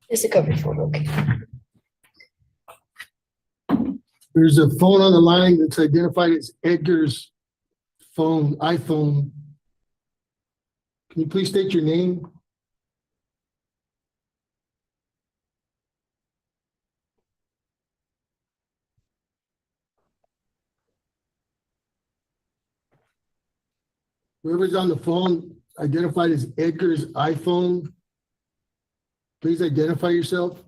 It's a cover phone, okay. There's a phone on the line that's identified as Edgar's phone, iPhone. Can you please state your name? Whoever's on the phone identified as Edgar's iPhone, please identify yourself.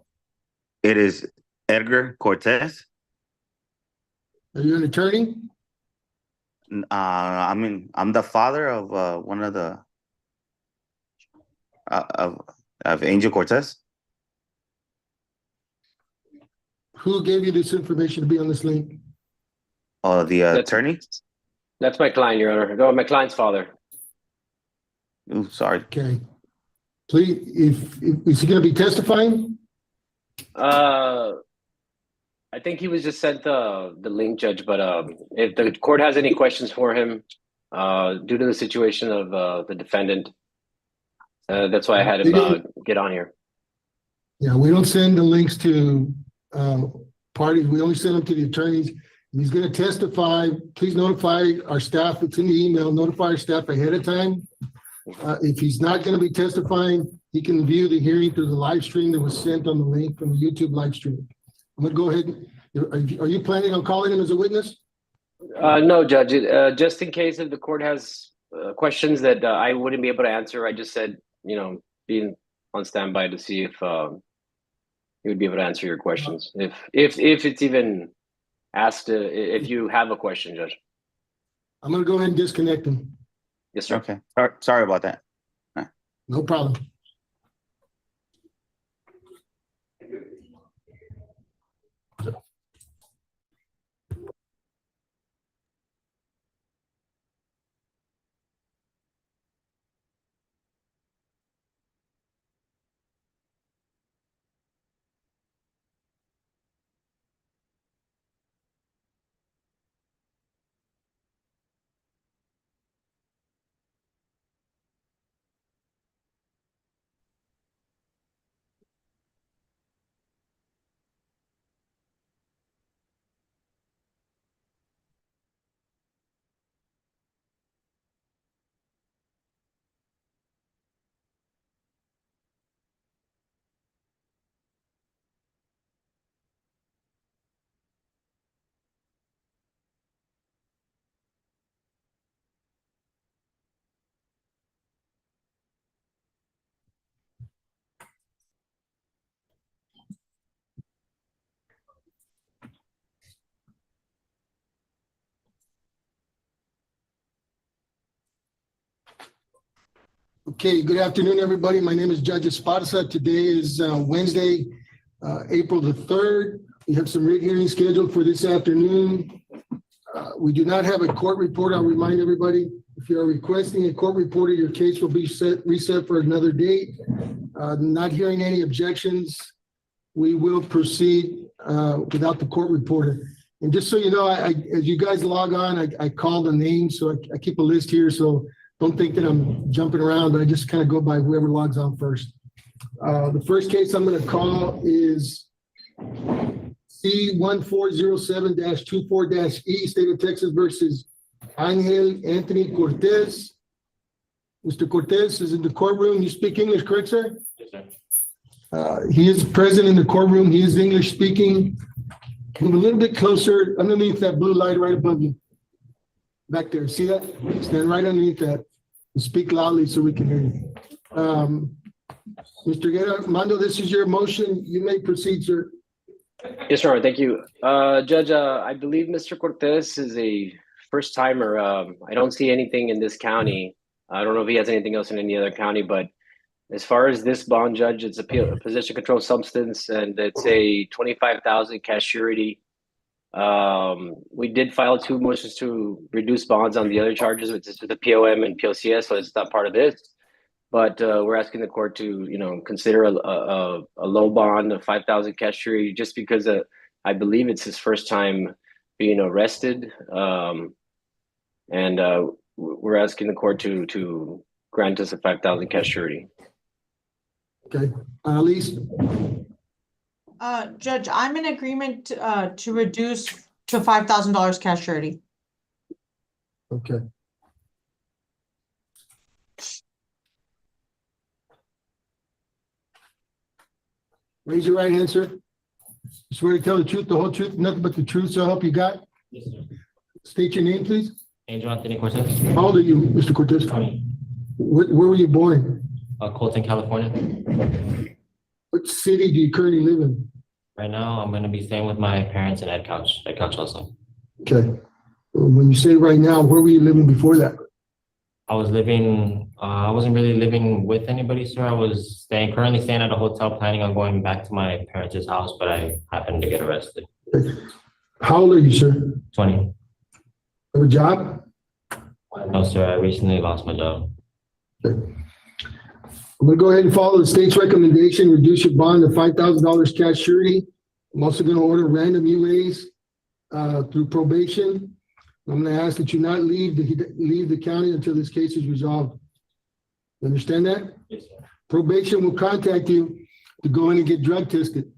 It is Edgar Cortez. Are you an attorney? I'm the father of one of the of Angel Cortez. Who gave you this information to be on this link? Oh, the attorney. That's my client, Your Honor. No, my client's father. Ooh, sorry. Okay. Please, if is he going to be testifying? I think he was just sent the link, Judge. But if the court has any questions for him, due to the situation of the defendant, that's why I had him get on here. Yeah, we don't send the links to parties. We only send them to the attorneys. He's going to testify. Please notify our staff. It's in the email. Notify our staff ahead of time. If he's not going to be testifying, he can view the hearing through the live stream that was sent on the link from the YouTube live stream. I'm going to go ahead. Are you planning on calling him as a witness? No, Judge. Just in case if the court has questions that I wouldn't be able to answer, I just said, being on standby to see if he would be able to answer your questions. If it's even asked, if you have a question, Judge. I'm going to go ahead and disconnect him. Yes, sir. Okay. Sorry about that. No problem. Okay, good afternoon, everybody. My name is Judge Esparza. Today is Wednesday, April the 3rd. We have some writ hearings scheduled for this afternoon. We do not have a court report. I'll remind everybody, if you are requesting a court report, your case will be reset for another date. Not hearing any objections, we will proceed without the court reporter. And just so you know, as you guys log on, I call the names, so I keep a list here, so don't think that I'm jumping around, but I just kind of go by whoever logs on first. The first case I'm going to call is C1407-24-E, State of Texas versus Angel Anthony Cortez. Mr. Cortez is in the courtroom. You speak English, correct, sir? Yes, sir. He is present in the courtroom. He is English speaking. Move a little bit closer underneath that blue light right above you. Back there, see that? Stand right underneath that and speak loudly so we can hear you. Mr. Armando, this is your motion. You may proceed, sir. Yes, Your Honor. Thank you. Judge, I believe Mr. Cortez is a first timer. I don't see anything in this county. I don't know if he has anything else in any other county, but as far as this bond, Judge, it's a possession controlled substance, and it's a 25,000 cash surety. We did file 2 motions to reduce bonds on the other charges, which is the POM and POCS, so it's not part of this. But we're asking the court to, consider a low bond of 5,000 cash surety, just because I believe it's his first time being arrested, and we're asking the court to grant us a 5,000 cash surety. Okay, Annalise, Judge, I'm in agreement to reduce to $5,000 cash surety. okay. Raise your right hand, sir. You swear to tell the truth, the whole truth, nothing but the truth, so help you God? Yes, sir. State your name, please. Angel Anthony Cortez, How old are you, Mr. Cortez? 20, Where were you born? Colton, California. What city do you currently live in? Right now, I'm gonna be staying with my parents in Ed Couch also. Okay. When you say right now, where were you living before that? I wasn't really living with anybody, sir. I was currently staying at a hotel, planning on going back to my parents' house, but I happened to get arrested. How old are you, sir? 20. Have a job? No, sir, I recently lost my job. Okay. I'm gonna go ahead and follow the state's recommendation, reduce your bond to $5,000 cash surety. I'm also gonna order random UAs through probation. I'm gonna ask that you not leave the county until this case is resolved. You understand that? Yes, sir. Probation will contact you to go in and get drug tested.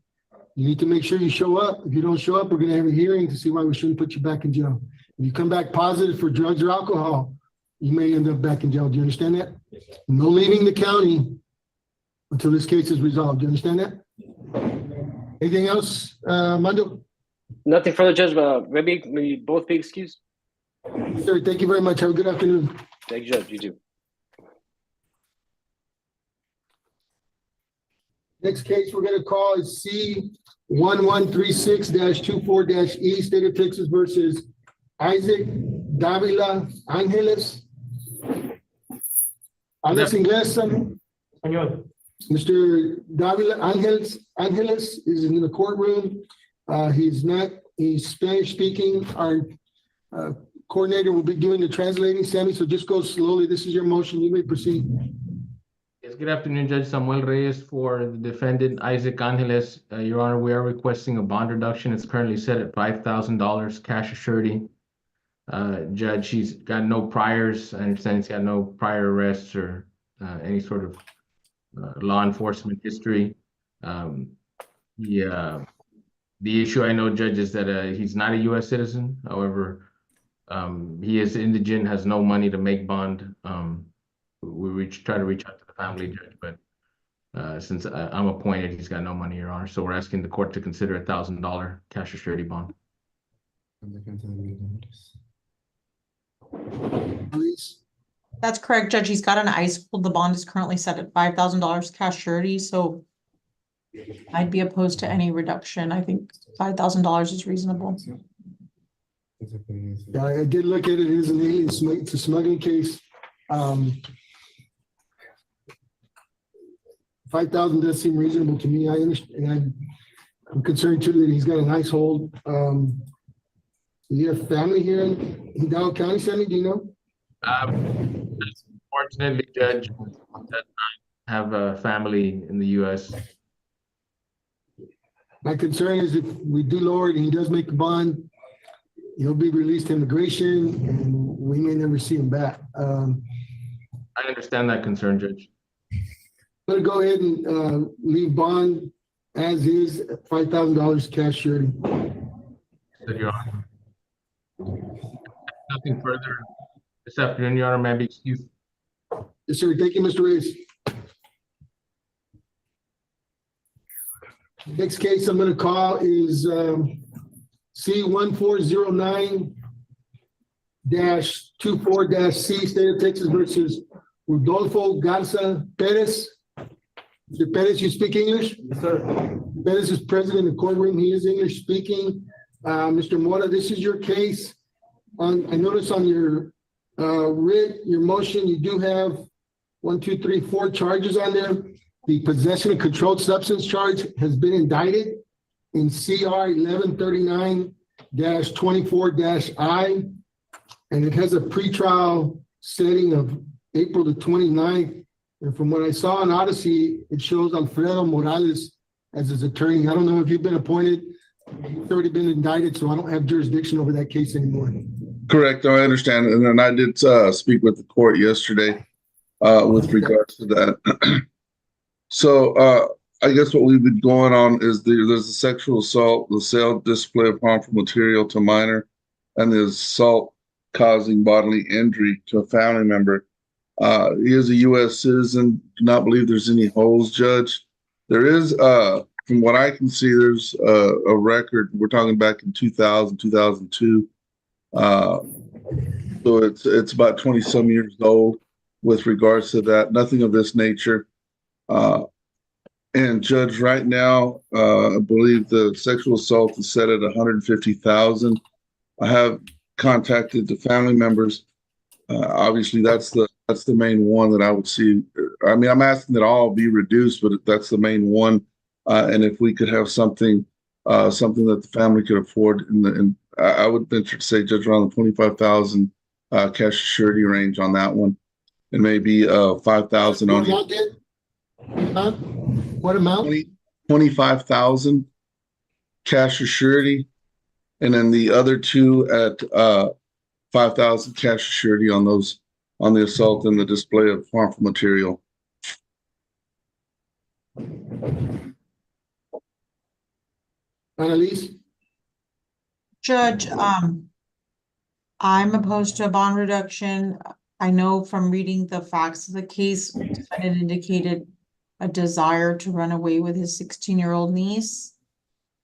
You need to make sure you show up. If you don't show up, we're gonna have a hearing to see why we shouldn't put you back in jail. If you come back positive for drugs or alcohol, you may end up back in jail. Do you understand that? Yes, sir. No leaving the county until this case is resolved. Do you understand that? Anything else, Mando? Nothing further, Judge. Maybe we both be excused. Sir, thank you very much. Have a good afternoon. Thank you, Judge. You too. Next case we're gonna call is C1136-24-E, State of Texas versus Isaac Davila Angeles. Hablas inglés, son? Señor. Mr. Davila Angeles is in the courtroom. He's Spanish speaking. Our coordinator will be doing the translating, Sammy, so just go slowly. This is your motion. You may proceed. Yes, good afternoon, Judge Samuel Reyes for the defendant Isaac Angeles. Your Honor, we are requesting a bond reduction. It's currently set at $5,000 cash surety. Judge, he's got no priors. I understand he's got no prior arrests or any sort of law enforcement history. The issue I know, Judge, is that he's not a U.S. citizen. However, he is indigent, has no money to make bond. We try to reach out to the family, Judge, but since I'm appointed, he's got no money, Your Honor. So we're asking the court to consider $1,000 cash surety bond. Please. That's correct, Judge. He's got an ICE hold. The bond is currently set at $5,000 cash surety, so I'd be opposed to any reduction. I think $5,000 is reasonable. Yeah, I did look at it. It is an alien, it's a smuggling case. 5,000 does seem reasonable to me. I understand. I'm concerned too that he's got a nice hold. Do you have family here in Hidalgo County, Sammy? Do you know? Fortunately, Judge, does not have a family in the U.S. My concern is if we do lower it and he does make the bond, he'll be released to immigration and we may never see him back. I understand that concern, Judge. I'm gonna go ahead and leave bond as is, $5,000 cash surety. Your Honor. Nothing further this afternoon, Your Honor. May I be excused? Yes, sir. Thank you, Mr. Reyes. Next case I'm gonna call is C1409-24-C, State of Texas versus Rodolfo Garza Perez. Mr. Perez, you speak English? Yes, sir. Perez is present in the courtroom. He is English speaking. Mr. Mora, this is your case. I notice on your WRIT, your motion, you do have 4 charges on there. The possession of controlled substance charge has been indicted in CR 1139-24-I, and it has a pretrial setting of April the 29th. And from what I saw on Odyssey, it shows Alfredo Morales as his attorney. I don't know if you've been appointed. He's already been indicted, so I don't have jurisdiction over that case anymore. Correct. No, I understand. And then I did speak with the court yesterday with regards to that. So, I guess what we've been going on is there's a sexual assault, the sale, display of harmful material to minor, and the assault causing bodily injury to a family member. He is a U.S. citizen. Do not believe there's any holes, Judge. There is, from what I can see, there's a record. We're talking back in 2000, 2002. So it's about 20 some years old with regards to that. Nothing of this nature. And Judge, right now, I believe the sexual assault is set at 150,000. I have contacted the family members. Obviously, that's the main one that I would see. I mean, I'm asking that all be reduced, but that's the main one. And if we could have something that the family could afford, and I would venture to say, Judge, around the 25,000 cash surety range on that one, and maybe 5,000 on the What amount? 25,000 cash surety, and then the other two at 5,000 cash surety on those, on the assault and the display of harmful material. Annalise? Judge, I'm opposed to a bond reduction. I know from reading the facts of the case, defendant indicated a desire to run away with his 16-year-old niece.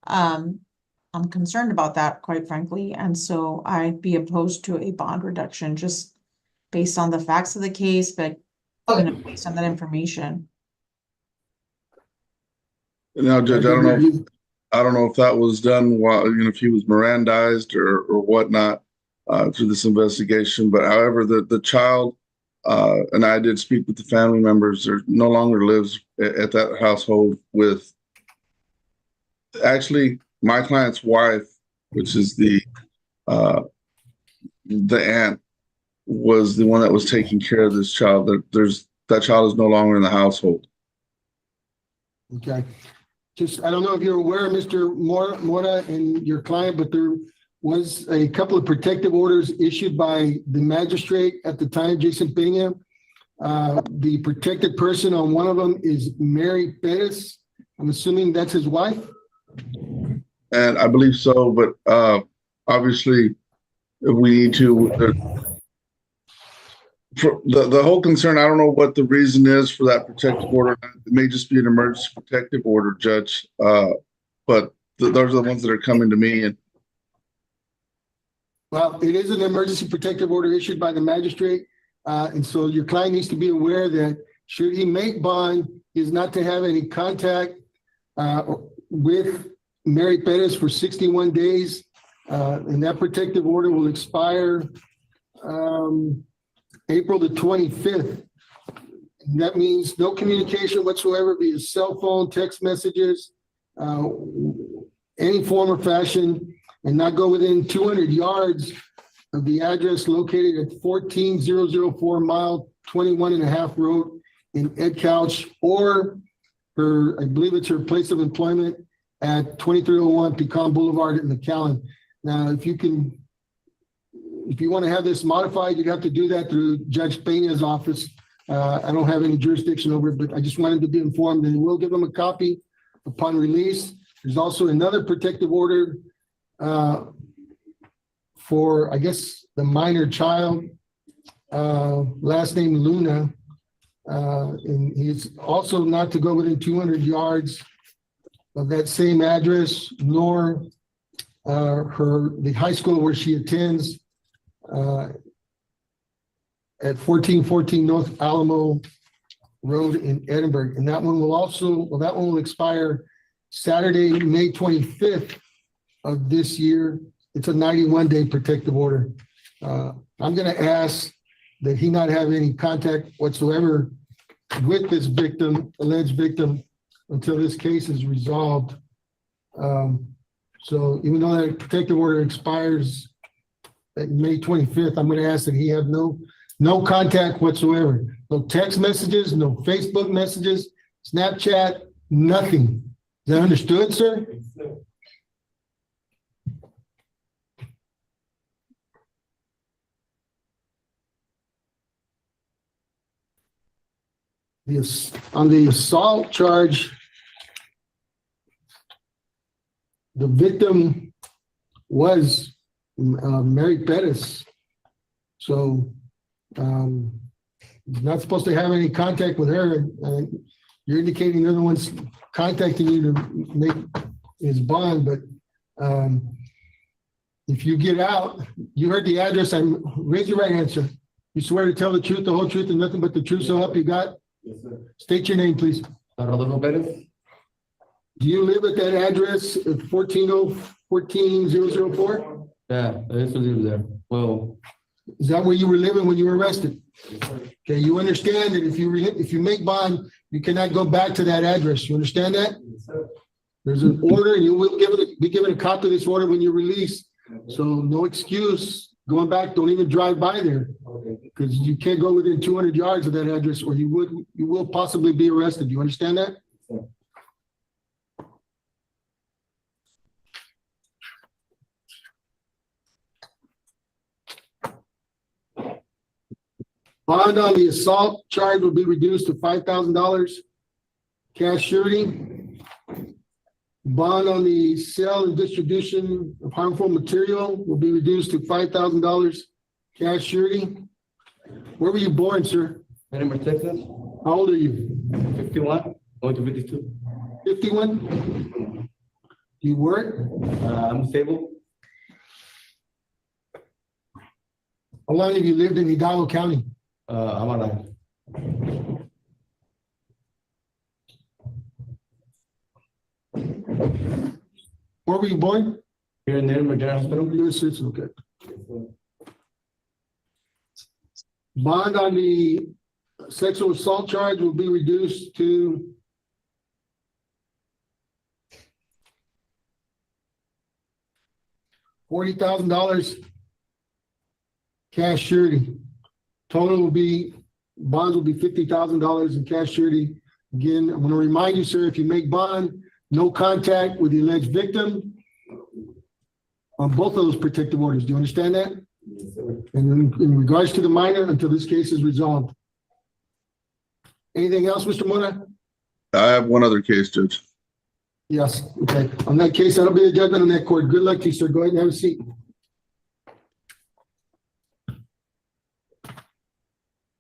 I'm concerned about that, quite frankly, and so I'd be opposed to a bond reduction just based on the facts of the case, but based on that information. Now, Judge, I don't know if that was done while, if he was Mirandized or whatnot through this investigation. But however, the child, and I did speak with the family members, there no longer lives at that household with, actually, my client's wife, which is the aunt, was the one that was taking care of this child. That child is no longer in the household. Okay. Just, I don't know if you're aware, Mr. Mora and your client, but there was a couple of protective orders issued by the magistrate at the time, Jason Pena. The protected person on one of them is Mary Perez. I'm assuming that's his wife? And I believe so, but obviously we need to, for the whole concern, I don't know what the reason is for that protective order. It may just be an emergency protective order, Judge. But those are the ones that are coming to me. And Well, it is an emergency protective order issued by the magistrate. And so your client needs to be aware that should he make bond, he is not to have any contact with Mary Perez for 61 days. And that protective order will expire April the 25th. And that means no communication whatsoever via cell phone, text messages, any form or fashion, and not go within 200 yards of the address located at 14004 mile 21 and a half road in Ed Couch, or her, I believe it's her place of employment at 2301 Pecan Boulevard in McAllen. Now, if you want to have this modified, you'd have to do that through Judge Pena's office. I don't have any jurisdiction over it, but I just wanted to be informed, and we'll give them a copy upon release. There's also another protective order for, I guess, the minor child, last name Luna. And he's also not to go within 200 yards of that same address, nor the high school where she attends at 1414 North Alamo Road in Edinburgh. And that one will expire Saturday, May 25th of this year. It's a 91-day protective order. I'm going to ask that he not have any contact whatsoever with this victim, alleged victim, until this case is resolved. So even though that protective order expires at May 25th, I'm going to ask that he have no contact whatsoever. No text messages, no Facebook messages, Snapchat, nothing. Is that understood, sir? On the assault charge, the victim was Mary Pettis. So he's not supposed to have any contact with her. You're indicating they're the ones contacting you to make his bond, but if you get out, you heard the address, raise your right hand, sir. You swear to tell the truth, the whole truth, and nothing but the truth, so help you God? Yes, sir. State your name, please. Rodolfo Perez? Do you live at that address at 14004? Yeah, I used to live there. Well, Is that where you were living when you were arrested? yes, sir. Okay, you understand that if you make bond, you cannot go back to that address. You understand that? Yes, sir. There's an order and you will be given a copy of this order when you're released. So no excuse going back. Don't even drive by there Okay. because you can't go within 200 yards of that address or you will possibly be arrested. You understand that? Yes, sir. Bond on the assault charge will be reduced to $5,000. Cash surety. Bond on the sale and distribution of harmful material will be reduced to $5,000. Cash surety. Where were you born, sir? Denver, Texas, How old are you? 51, going to 52. 51? Do you work? I'm disabled. How long have you lived in Hidalgo County? I'm alive. Where were you born? Here in Denver General Hospital. You're a citizen, okay. Yes, sir. Bond on the sexual assault charge will be reduced to $40,000. Cash surety. Total will be, bonds will be $50,000 in cash surety. Again, I'm gonna remind you, sir, if you make bond, no contact with the alleged victim on both of those protective orders. Do you understand that? Yes, sir. And in regards to the minor, until this case is resolved. Anything else, Mr. Mora? I have one other case, Judge. Yes, okay. On that case, that'll be the judgment on that court. Good luck to you, sir. Go ahead and have a seat.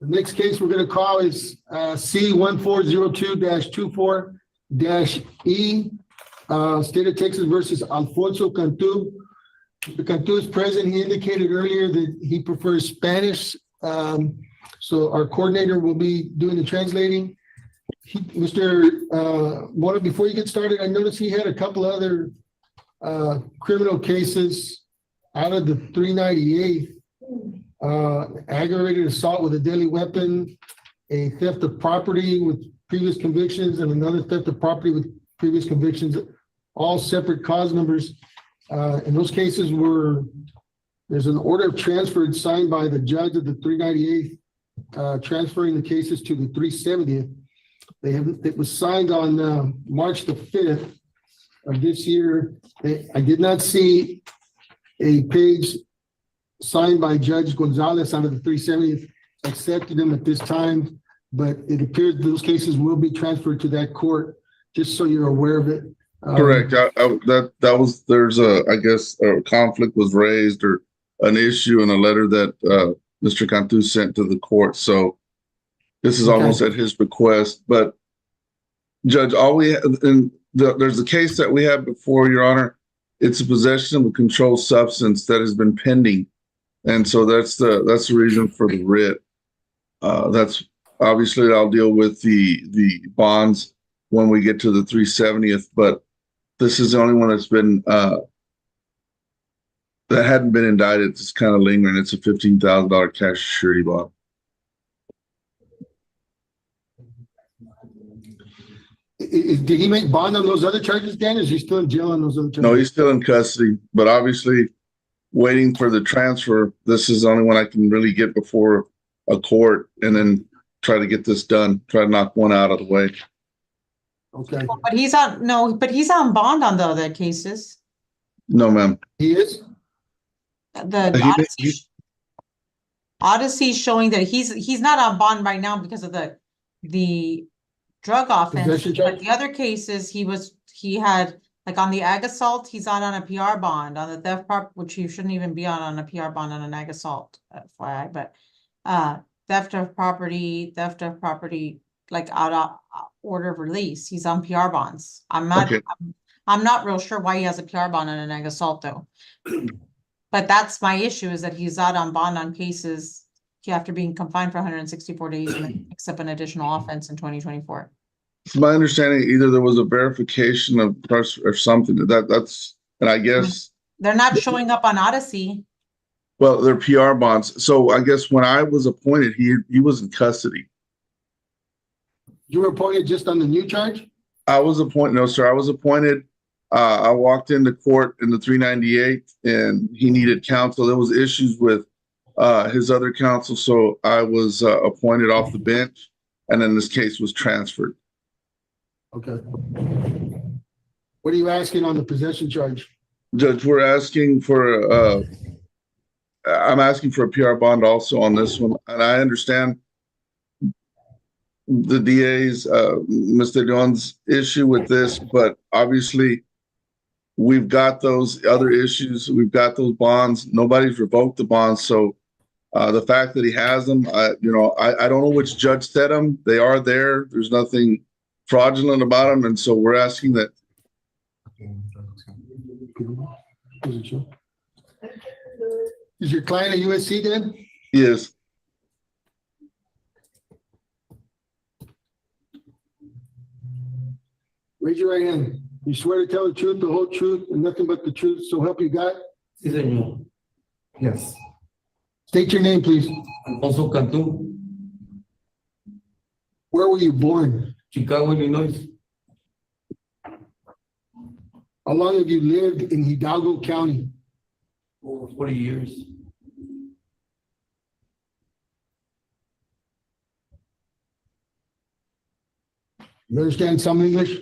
The next case we're gonna call is C 1402-24-E, State of Texas versus Alfonso Cantu. The Cantu is present. He indicated earlier that he prefers Spanish. So our coordinator will be doing the translating. Mr. Mora, before you get started, I noticed he had a couple other criminal cases out of the 398. Aggravated assault with a deadly weapon, a theft of property with previous convictions, and another theft of property with previous convictions, all separate cause numbers. In those cases there's an order of transfer signed by the judge of the 398th, transferring the cases to the 370th. It was signed on March the 5th of this year. I did not see a page signed by Judge Gonzalez out of the 370th, accepted them at this time, but it appears those cases will be transferred to that court, just so you're aware of it. Correct. There's I guess a conflict was raised or an issue in a letter that Mr. Cantu sent to the court. So this is Okay. almost at his request, but Judge, there's a case that we have before, Your Honor. It's a possession of a controlled substance that has been pending. And so that's the reason for the writ. That's obviously I'll deal with the bonds when we get to the 370th, but this is the only one that's been that hadn't been indicted. It's kind of lingering. It's a $15,000 cash surety bond. Did he make bond on those other charges, Dan? Is he still in jail on those other charges? No, he's still in custody, but obviously waiting for the transfer. This is the only one I can really get before a court and then try to get this done, try to knock one out of the way. Okay, But he's on bond on the other cases. No, ma'am. he is? The Odyssey showing that he's not on bond right now because of the the drug offense, Possession but charge? the other cases, he had, like on the ag assault, he's out on a PR bond, on the theft prop, which you shouldn't even be on a PR bond on an ag assault, FYI, but theft of property, like out of order of release, he's on PR bonds. Okay. I'm not real sure why he has a PR bond on an ag assault though. But that's my issue, is that he's out on bond on cases after being confined for 164 days and then picks up an additional offense in 2024. It's my understanding either there was a verification of trust or something that's, and I guess, They're not showing up on Odyssey. well, they're PR bonds. So I guess when I was appointed, he was in custody. You were appointed just on the new charge? I was appointed, no, sir, I was appointed. I walked into court in the 398 and he needed counsel. There was issues with his other counsel, so I was appointed off the bench, and then this case was transferred. Okay. What are you asking on the possession charge? Judge, we're asking for I'm asking for a PR bond also on this one, and I understand the DA's Mr. Leon's issue with this, but obviously we've got those other issues. We've got those bonds. Nobody's revoked the bonds, so the fact that he has them, I don't know which judge set them. They are there. There's nothing fraudulent about them, and so we're asking that. Is your client a USC then? Yes, Raise your right hand. You swear to tell the truth, the whole truth, and nothing but the truth, so help you God? Sí, señor. Yes. State your name, please. Alfonso Cantú, Where were you born? Chicago, Illinois. How long have you lived in Hidalgo County? Over 40 years. You understand some English?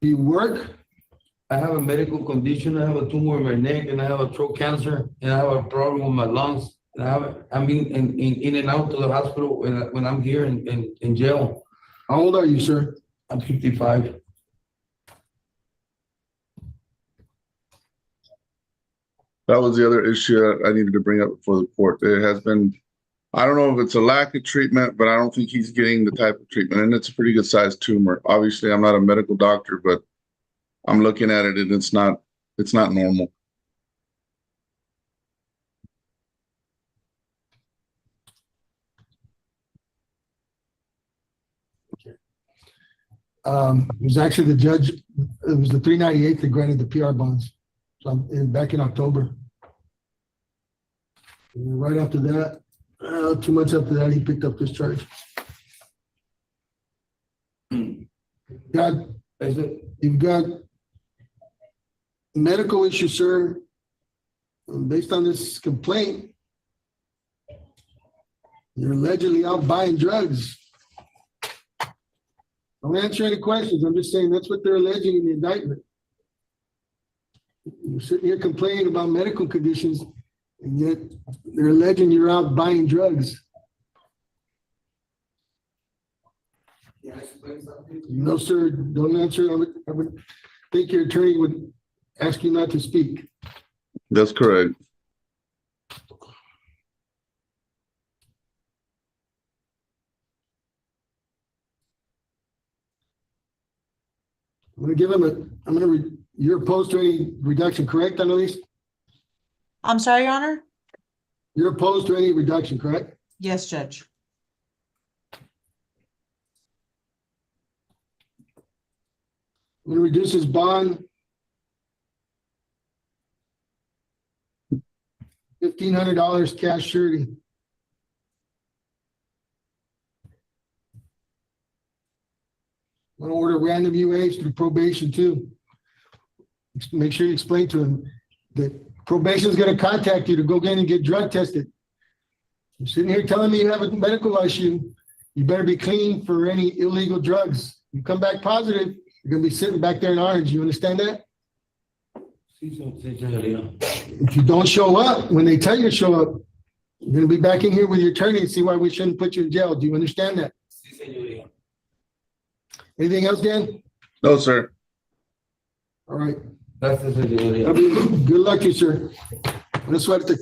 Do you work? I have a medical condition. I have a tumor in my neck, and I have a throat cancer, and I have a problem with my lungs. And I'm in and out to the hospital when I'm here in jail. How old are you, sir? I'm 55. that was the other issue that I needed to bring up before the court. There has been, I don't know if it's a lack of treatment, but I don't think he's getting the type of treatment, and it's a pretty good sized tumor. Obviously, I'm not a medical doctor, but I'm looking at it and it's not normal. It was actually the judge, it was the 398 that granted the PR bonds. So back in October. And right after that, 2 months after that, he picked up this charge. You've got medical issues, sir. Based on this complaint, you're allegedly out buying drugs. Don't answer any questions. I'm just saying that's what they're alleging in the indictment. You're sitting here complaining about medical conditions, and yet they're alleging you're out buying drugs. No, sir, don't answer. I would think your attorney would ask you not to speak. That's correct. I'm gonna give him you're opposed to any reduction, correct, Annalise? I'm sorry, Your Honor? You're opposed to any reduction, correct? Yes, Judge. I'm gonna reduce his bond. $1,500 cash surety. I'm gonna order random UAs through probation too. Make sure you explain to him that probation is gonna contact you to go in and get drug tested. You're sitting here telling me you have a medical issue. You better be clean for any illegal drugs. You come back positive, you're gonna be sitting back there in orange. You understand that? Sí, señor León. If you don't show up, when they tell you to show up, You're gonna be back in here with your attorney and see why we shouldn't put you in jail. Do you understand that? Sí, señoría. Anything else, Dan? No, sir. All right. Gracias, señoría. Good luck to you, sir. Buena suerte.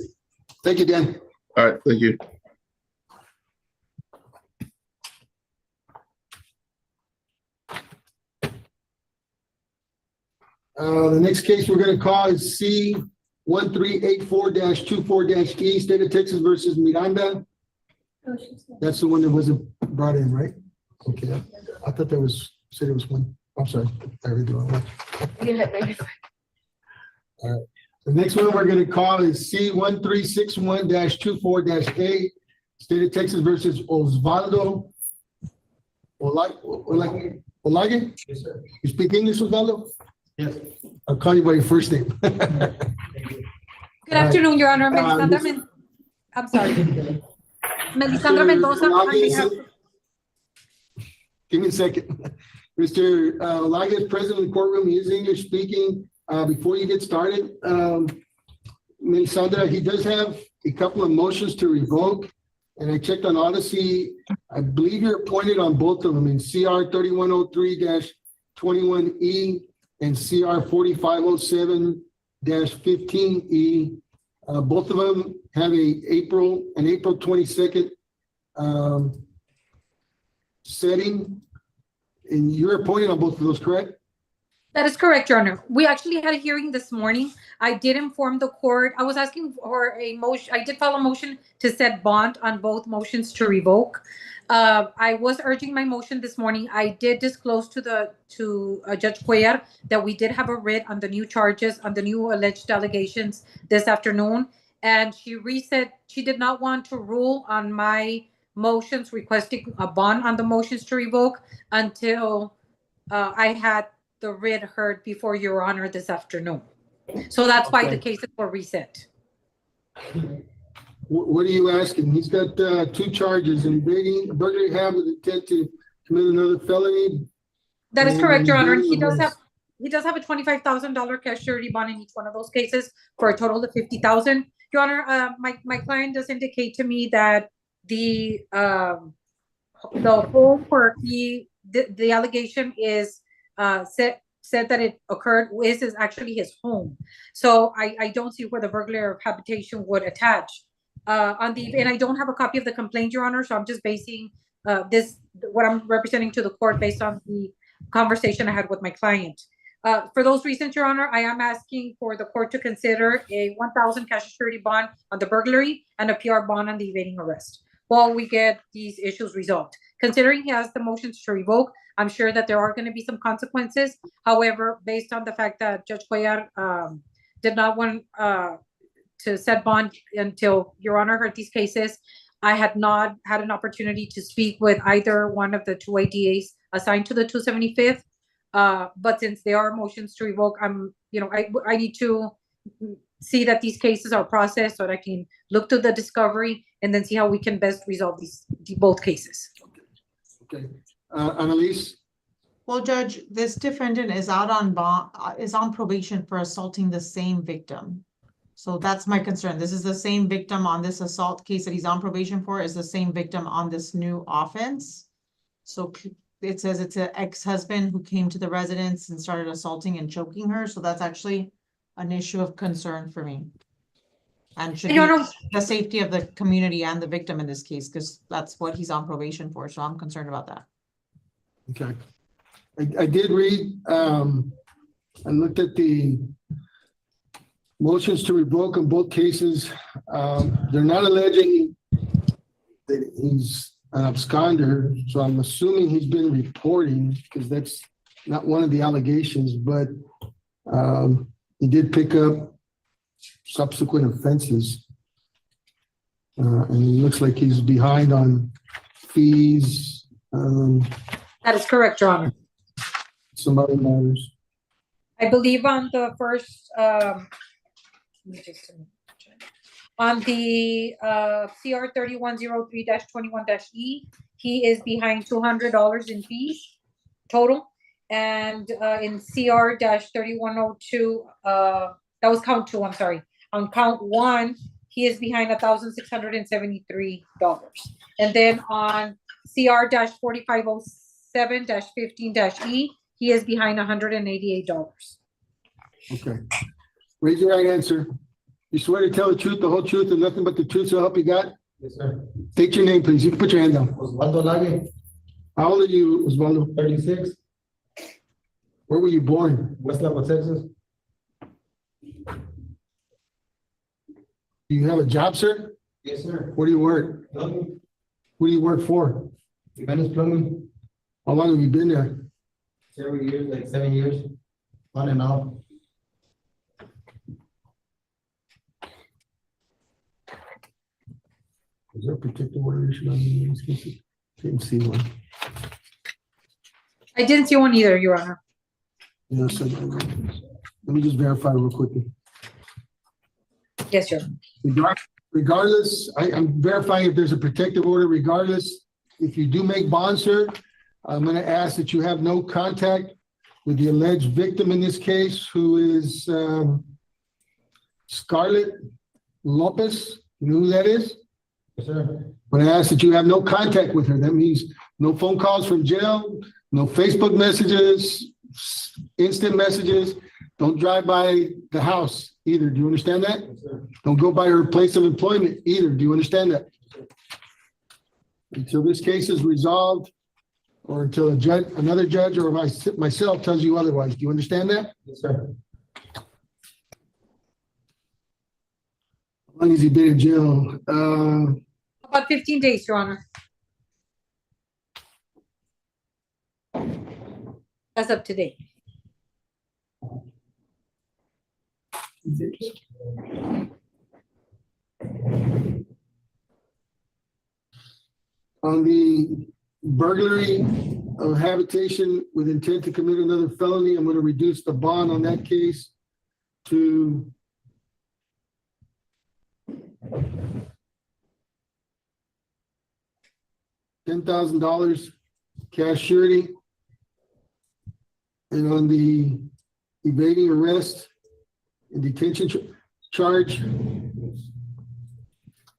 Thank you, Dan. All right, thank you. The next case we're gonna call is C 1384-24-E, State of Texas versus Miranda. That's the one that wasn't brought in, right? Okay, I thought there was, said it was one. I'm sorry, I read the wrong one. All right, the next one we're gonna call is C 1361-24-A, State of Texas versus Osvaldo Olage. Yes, sir. You speak English, Osvaldo? Yes. I'll call you by your first name. Good afternoon, Your Honor. this- I'm sorry. Melisandra Mendoza. on behalf- Give me a second. Mr. Olage is present in the courtroom. He is English speaking. Before you get started, Melisandra, he does have a couple of motions to revoke. And I checked on Odyssey. I believe you're appointed on both of them in CR 3103-21E and CR 4507-15E. Both of them have an April 22nd setting. And you're appointed on both of those, correct? That is correct, Your Honor. We actually had a hearing this morning. I did inform the court. I was asking for a motion. I did file a motion to set bond on both motions to revoke. I was urging my motion this morning. I did disclose to Judge Cuellar that we did have a writ on the new charges, on the new alleged allegations this afternoon. And she reset, she did not want to rule on my motions requesting a bond on the motions to revoke until I had the writ heard before Your Honor this afternoon. So that's why the Okay. cases were reset. What are you asking? He's got two charges, invading, burglary have with intent to commit another felony. That is correct, Your Honor. And And he does have a $25,000 cash surety bond in each one of those cases for a total of $50,000. Your Honor, my client does indicate to me that the home where the allegation is said that it occurred is actually his home. So I don't see where the burglary of habitation would attach. And I don't have a copy of the complaint, Your Honor, so I'm just basing what I'm representing to the court based on the conversation I had with my client. For those reasons, Your Honor, I am asking for the court to consider a $1,000 cash surety bond on the burglary and a PR bond on the evading arrest while we get these issues resolved. Considering he has the motions to revoke, I'm sure that there are going to be some consequences. However, based on the fact that Judge Cuellar did not want to set bond until Your Honor heard these cases, I had not had an opportunity to speak with either one of the two ADAs assigned to the 275th. But since there are motions to revoke, I need to see that these cases are processed so that I can look to the discovery and then see how we can best resolve both cases. Okay, Annalise? Well, Judge, this defendant is out on bond, is on probation for assaulting the same victim. So that's my concern. This is the same victim on this assault case that he's on probation for, is the same victim on this new offense. So it says it's an ex-husband who came to the residence and started assaulting and choking her. So that's actually an issue of concern for me. And should be the safety of the community and the victim in this case, because that's what he's on probation for. So I'm concerned about that. Okay. I did read, and looked at the motions to revoke in both cases. They're not alleging that he's an absconder, so I'm assuming he's been reporting, because that's not one of the allegations, but he did pick up subsequent offenses. And it looks like he's behind on fees, That is correct, Your Honor. some other matters. I believe on the first, on the CR 3103-21-E, he is behind $200 in fees total. And in CR-3102, that was count 2, I'm sorry. On count 1, he is behind $1,673. And then on CR 4507 15 E, he is behind $188. Okay. Raise your right hand, sir. You swear to tell the truth, the whole truth, and nothing but the truth, so help you God? Yes, sir. State your name, please. You can put your hand down. Osvaldo Lage, How old are you, Osvaldo? 36, Where were you born? West Lafayette, Texas. Do you have a job, sir? Yes, sir. Where do you work? Plumbing, Who do you work for? Venice Plumbing, How long have you been there? several years, like 7 years, on and off. Is there a protective order issued on these cases? Didn't see one. I didn't see one either, Your Honor. No, sir. Let me just verify real quickly. Yes, Your Honor. Regardless, I'm verifying if there's a protective order regardless. If you do make bond, sir, I'm gonna ask that you have no contact with the alleged victim in this case, who is Scarlett Lopez. You know who that is? Yes, sir. I'm gonna ask that you have no contact with her. That means no phone calls from jail, no Facebook messages, instant messages. Don't drive by the house either. Do you understand that? Yes, sir. Don't go by her place of employment either. Do you understand that? Until this case is resolved, or until a judge, another judge, or myself tells you otherwise. Do you understand that? Yes, sir. How long has he been in jail? About 15 days, Your Honor. As of today. On the burglary of habitation with intent to commit another felony, I'm gonna reduce the bond on that case to $10,000 cash surety. And on the evading arrest and detention charge,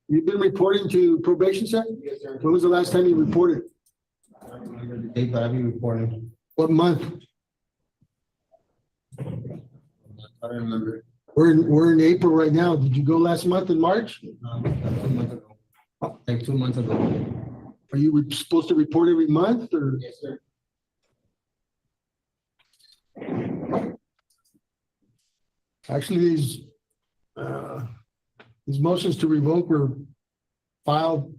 you've been reporting to probation, sir? Yes, sir. When was the last time you reported? I don't remember the date, but I'll be reporting. What month? I don't remember. We're in April right now. Did you go last month in March? 2 months ago. Like 2 months ago. Are you supposed to report every month or? Yes, sir. Actually, these motions to revoke were filed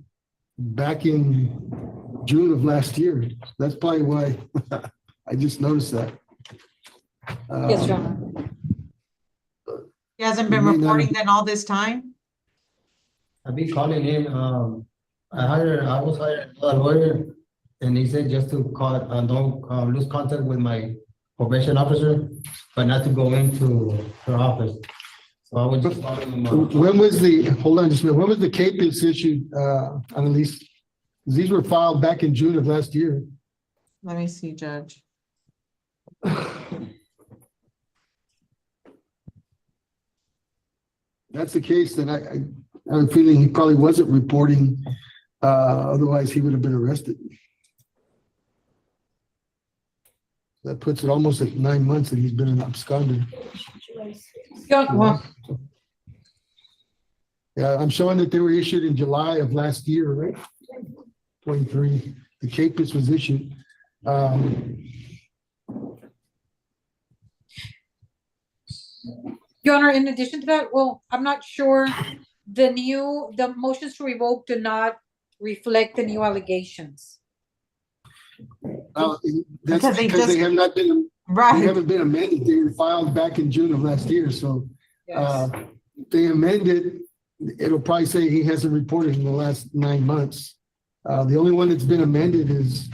back in June of last year. That's probably why I just noticed that. Yes, Your Honor. He hasn't been You may not- reporting then all this time? I've been calling in, I was hired a lawyer, and he said just to call, don't lose contact with my probation officer, but not to go into her office. So I would just call him. When was hold on just a minute, when was the CAPES issued, on these? These were filed back in June of last year. Let me see, Judge. That's the case, then I have a feeling he probably wasn't reporting, otherwise he would have been arrested. That puts it almost at 9 months that he's been an absconder. Well, Yeah, I'm showing that they were issued in July of last year, right? 23, the CAPES was issued. Your Honor, in addition to that, well, I'm not sure, the motions to revoke do not reflect the new allegations. That's Because they because they just- have not been, they Right. haven't been amended. They were filed back in June of last year, so Yes. if they amended, it'll probably say he hasn't reported in the last 9 months. The only one that's been amended is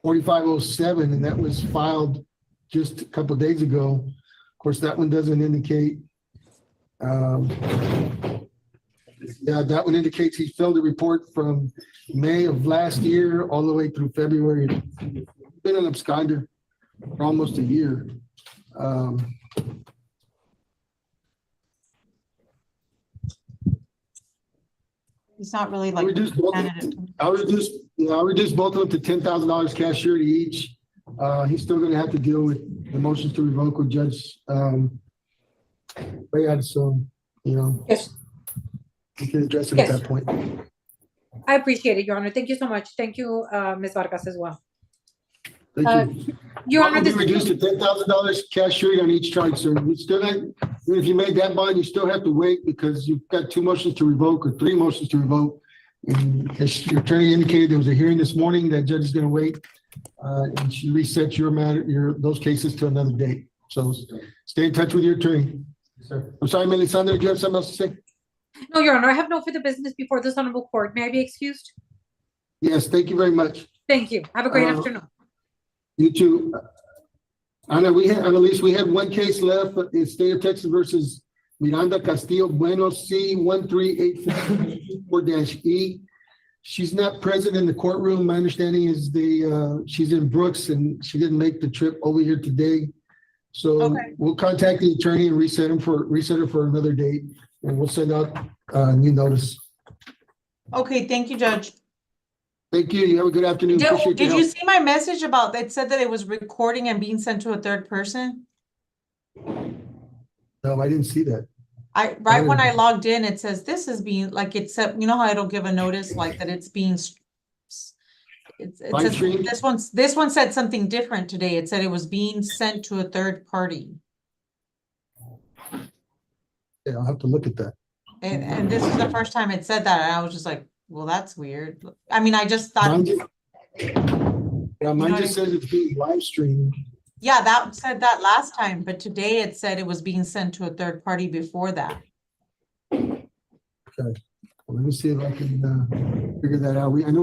4507, and that was filed just a couple of days ago. Of course, that one doesn't indicate. Yeah, that one indicates he failed to report from May of last year all the way through February. Been an absconder for almost a year. He's not really I like. reduced both, candidate. I'll reduce both of them to $10,000 cash surety each. He's still gonna have to deal with the motions to revoke with Judge, Rayad, so, you know, Yes, we can address it at Yes. that point. I appreciate it, Your Honor. Thank you so much. Thank you, Ms. Vargas as well. Thank you. Your Bond Honor, will be this reduced to $10,000 cash surety on each charge, sir. You still not, even if you made that bond, you still have to wait because you've got 2 motions to revoke or 3 motions to revoke. And as your attorney indicated, there was a hearing this morning, that judge is gonna wait. And she resets your matter, those cases to another date. So stay in touch with your attorney. Sir. I'm sorry, Melisandre, do you have something else to say? No, Your Honor, I have no further business before this honorable court. May I be excused? Yes, thank you very much. Thank you. Have a great Uh, afternoon. You too. Annalise, we had one case left, but the state of Texas versus Miranda Castillo Bueno, C-13844-E. She's not present in the courtroom. My understanding is she's in Brooks and she didn't make the trip over here today. So Okay. we'll contact the attorney and reset her for another date, and we'll send out a new notice. Okay, thank you, Judge. Thank you. You have a good afternoon. Appreciate your Did you help. see my message about, it said that it was recording and being sent to a third person? No, I didn't see that. Right when I logged in, it says this is being, like, it's, you know how it'll give a notice, like that it's being. It Live says, stream? this one said something different today. It said it was being sent to a third party. Yeah, I'll have to look at that. And this is the first time it said that, and I was just like, well, that's weird. I mean, I just thought, Mine just know says it's being live streamed. yeah, that said that last time, but today it said it was being sent to a third party before that. Well, let me see if I can figure that out. I know